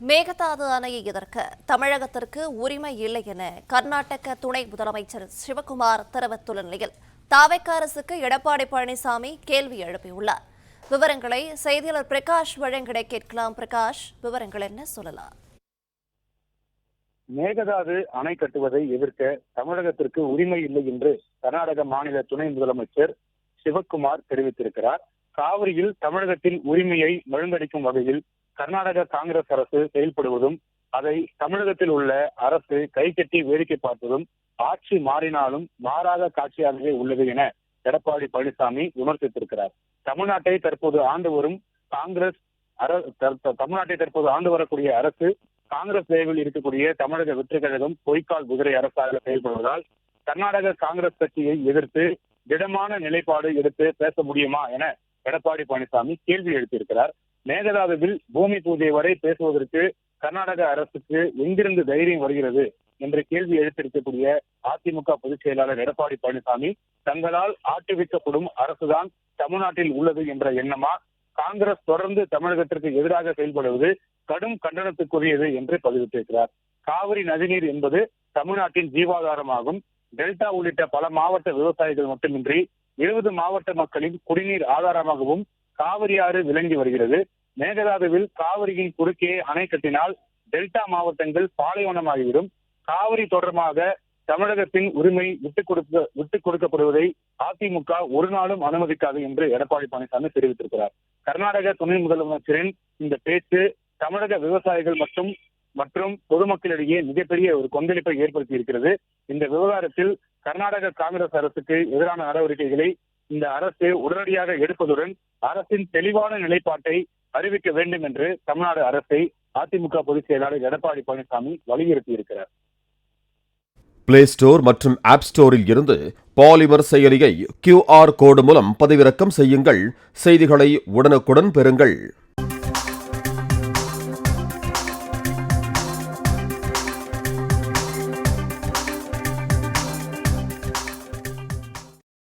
மேகதாது அணையை எதிர்க்க தமிழகத்திற்கு உரிமை இல்லை என கர்நாடக துணை முதலமைச்சர் சிவக்குமார் தெரிவித்துள்ள நிலையில் தாவேகா அரசுக்கு எடப்பாடி பழனிசாமி கேள்வி எழுப்பியுள்ளார். விவரங்களை செய்தியாளர் பிரகாஷ் வழங்கிட கேட்கலாம். பிரகாஷ், விவரங்கள் என்ன சொல்லலாம்? மேகதாது அணை கட்டுவதை எதிர்க்க தமிழகத்திற்கு உரிமை இல்லை என்று கர்நாடக மாநில துணை முதலமைச்சர் சிவக்குமார் தெரிவித்திருக்கிறார். காவிரியில் தமிழகத்தின் உரிமையை மழுங்கடிக்கும் வகையில் கர்நாடக காங்கிரஸ் அரசு செயல்படுவதும், அதை தமிழகத்தில் உள்ள அரசு கைகட்டி வேடிக்கை பார்ப்பதும் ஆட்சி மாறினாலும் மாறாத காட்சியாகவே உள்ளது என எடப்பாடி பழனிசாமி விமர்சித்திருக்கிறார். தமிழ்நாட்டை தற்போது ஆண்டு வரக்கூடிய அரசு காங்கிரஸ் தயவில் இருக்கக்கூடிய தமிழக வெற்றி கழகம் பொய்க்கால் குதிரை அரசாக செயல்படுவதால் கர்நாடக காங்கிரஸ் கட்சியை எதிர்த்து திடமான நிலைப்பாடு எடுத்து பேச முடியுமா என எடப்பாடி பழனிசாமி கேள்வி எழுப்பியிருக்கிறார். மேகதாதுவில் பூமி பூஜை வரை பேசுவதற்கு கர்நாடக அரசுக்கு எங்கிருந்து தைரியம் வருகிறது என்று கேள்வி எழுப்பியிருக்கக்கூடிய அதிமுக பொதுச் செயலாளர் எடப்பாடி பழனிசாமி, தங்களால் ஆட்டுவிக்கப்படும் அரசுதான் தமிழ்நாட்டில் உள்ளது என்ற எண்ணமா, காங்கிரஸ் தொடர்ந்து தமிழகத்திற்கு எதிராக செயல்படுவது கடும் கண்டனத்துக்குரியது என்று பதிவிட்டிருக்கிறார். காவிரி நதிநீர் என்பது தமிழ்நாட்டின் ஜீவாதாரமாகும். டெல்டா உள்ளிட்ட பல மாவட்ட விவசாயிகள் மட்டுமின்றி 20 மாவட்ட மக்களின் குடிநீர் ஆதாரமாகவும் காவிரி ஆறு விளங்கி வருகிறது. மேகதாதுவில் காவிரியின் குறுக்கே அணை கட்டினால் டெல்டா மாவட்டங்கள் பாலைவனமாகிவிடும். காவிரி தொடர்பாக தமிழகத்தின் உரிமை விட்டுக் கொடுக்கப்படுவதை அதிமுக ஒரு நாளும் அனுமதிக்காது என்று எடப்பாடி பழனிசாமி தெரிவித்திருக்கிறார். கர்நாடக துணை முதலமைச்சரின் இந்த பேச்சு தமிழக விவசாயிகள் மற்றும் பொதுமக்களிடையே மிகப்பெரிய ஒரு கொந்தளிப்பை ஏற்படுத்தி இருக்கிறது. இந்த விவகாரத்தில் கர்நாடக காங்கிரஸ் அரசுக்கு எதிரான நடவடிக்கைகளை இந்த அரசு உடனடியாக எடுப்பதுடன் அரசின் தெளிவான நிலைப்பாட்டை அறிவிக்க வேண்டும் என்று தமிழ்நாடு அரசை அதிமுக பொதுச் செயலாளர் எடப்பாடி பழனிசாமி வலியுறுத்தியிருக்கிறார். பிளே ஸ்டோர் மற்றும் ஆப் ஸ்டோரில் இருந்து பாலிமர் செயலியை QR கோடு மூலம் பதிவிறக்கம் செய்யுங்கள். செய்திகளை உடனுக்குடன் பெறுங்கள்.